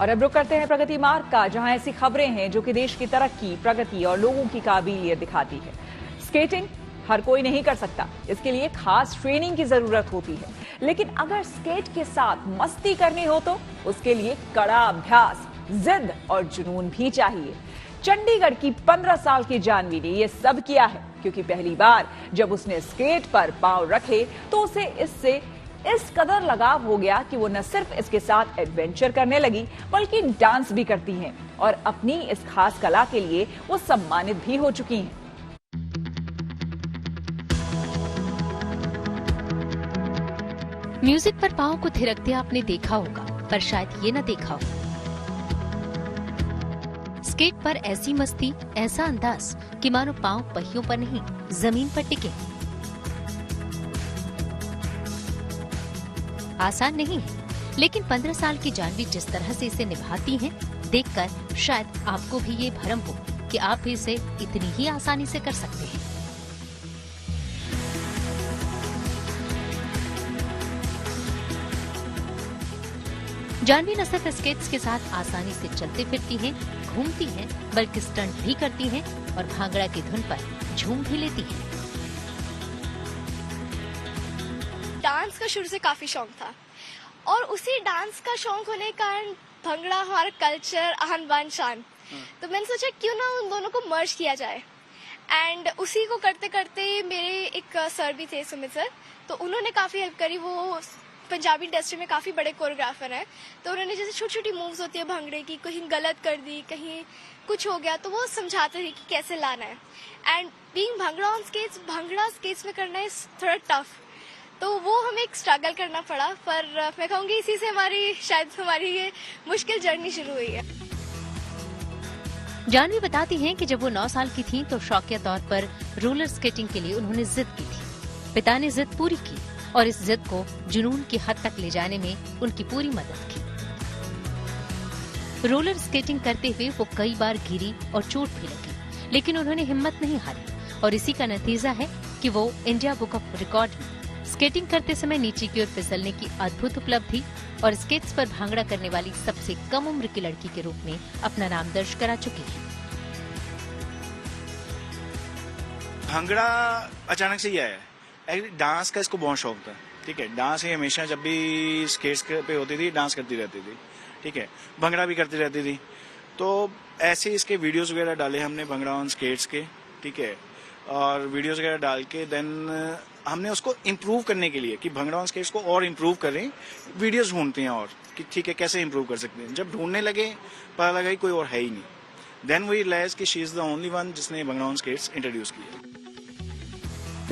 और अब रुक करते हैं प्रगति मार्ग का, जहां ऐसी खबरें हैं जो कि देश की तरक्की, प्रगति और लोगों की काबिलियत दिखाती है। स्केटिंग हर कोई नहीं कर सकता, इसके लिए खास ट्रेनिंग की जरूरत होती है। लेकिन अगर स्केट के साथ मस्ती करनी हो तो उसके लिए कड़ा अभ्यास, जिद और जुनून भी चाहिए। चंडीगढ़ की 15 साल की जानवी ने यह सब किया है, क्योंकि पहली बार जब उसने स्केट पर पांव रखे तो उसे इससे इस कदर लगाव हो गया कि वो न सिर्फ इसके साथ एडवेंचर करने लगी बल्कि डांस भी करती हैं और अपनी इस खास कला के लिए वो सम्मानित भी हो चुकी हैं। म्यूजिक पर पांव को थिरकते आपने देखा होगा, पर शायद ये न देखा हो स्केट पर ऐसी मस्ती, ऐसा अंदाज कि मानो पांव पहियों पर नहीं जमीन पर टिके। आसान नहीं है, लेकिन 15 साल की जानवी जिस तरह से इसे निभाती हैं, देखकर शायद आपको भी ये भ्रम हो कि आप भी इसे इतनी ही आसानी से कर सकते हैं। जानवी न सिर्फ स्केट्स के साथ आसानी से चलती फिरती हैं, घूमती हैं, बल्कि स्टंट भी करती हैं और भांगड़ा की धुन पर झूम भी लेती हैं। डांस का शुरू से काफी शौक था और उसी डांस का शौक होने के कारण भंगड़ा हमारा कल्चर, आन बान शान, तो मैंने सोचा क्यों ना उन दोनों को मर्ज किया जाए। एंड उसी को करते करते मेरे एक सर भी थे, सुमित सर, तो उन्होंने काफी हेल्प करी। वो पंजाबी इंडस्ट्री में काफी बड़े कोरियोग्राफर हैं, तो उन्होंने जैसे छोटी छोटी मूव्स होती है भंगड़े की, कहीं गलत कर दी, कहीं कुछ हो गया, तो वो समझाते थे कि कैसे लाना है। And being bhangra on skates, bhangra skates में करना इज थोड़ा टफ, तो वो हमें एक स्ट्रगल करना पड़ा। पर मैं कहूँगी इसी से हमारी ये मुश्किल जर्नी शुरू हुई है। जानवी बताती हैं कि जब वो 9 साल की थीं तो शौकिया तौर पर रोलर स्केटिंग के लिए उन्होंने जिद की थी। पिता ने जिद पूरी की और इस जिद को जुनून की हद तक ले जाने में उनकी पूरी मदद की। रोलर स्केटिंग करते हुए वो कई बार गिरी और चोट भी लगी, लेकिन उन्होंने हिम्मत नहीं हारी और इसी का नतीजा है कि वो इंडिया बुक ऑफ रिकॉर्ड में स्केटिंग करते समय नीचे की ओर फिसलने की अद्भुत उपलब्धि और स्केट्स पर भांगड़ा करने वाली सबसे कम उम्र की लड़की के रूप में अपना नाम दर्ज करा चुकी है। भांगड़ा अचानक से ही आया है। डांस का इसको बहुत शौक था, ठीक है। डांस ही हमेशा जब भी स्केट्स पे होती थी डांस करती रहती थी, ठीक है। भंगड़ा भी करती रहती थी, तो ऐसे इसके वीडियोस वगैरह डाले हमने भंगड़ा ऑन स्केट्स के, ठीक है। और वीडियोस वगैरह डाल के देन हमने उसको इम्प्रूव करने के लिए कि भंगड़ा ऑन स्केट्स को और इम्प्रूव करें, वीडियोस ढूंढते हैं और कि ठीक है कैसे इम्प्रूव कर सकते हैं। जब ढूंढने लगे पता लगा कि कोई और है ही नहीं। देन वी रियलाइज कि she is the only one जिसने भंगड़ा ऑन स्केट्स इंट्रोड्यूस किया।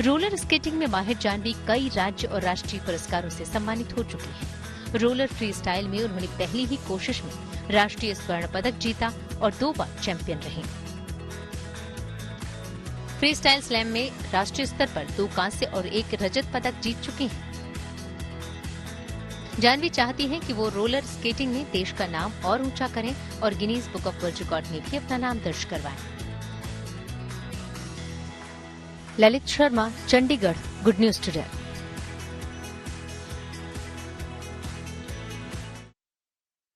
रोलर स्केटिंग में माहिर जानवी कई राज्य और राष्ट्रीय पुरस्कारों से सम्मानित हो चुकी हैं। रोलर फ्री स्टाइल में उन्होंने पहली ही कोशिश में राष्ट्रीय स्वर्ण पदक जीता और 2 बार चैंपियन रही। फ्री स्टाइल स्लैम में राष्ट्रीय स्तर पर 2 कांस्य और 1 रजत पदक जीत चुकी हैं। जानवी चाहती हैं कि वो रोलर स्केटिंग में देश का नाम और ऊंचा करें और Guinness book of world record में भी अपना नाम दर्ज करवाएं। Lalit Sharma, Chandigarh, good news today.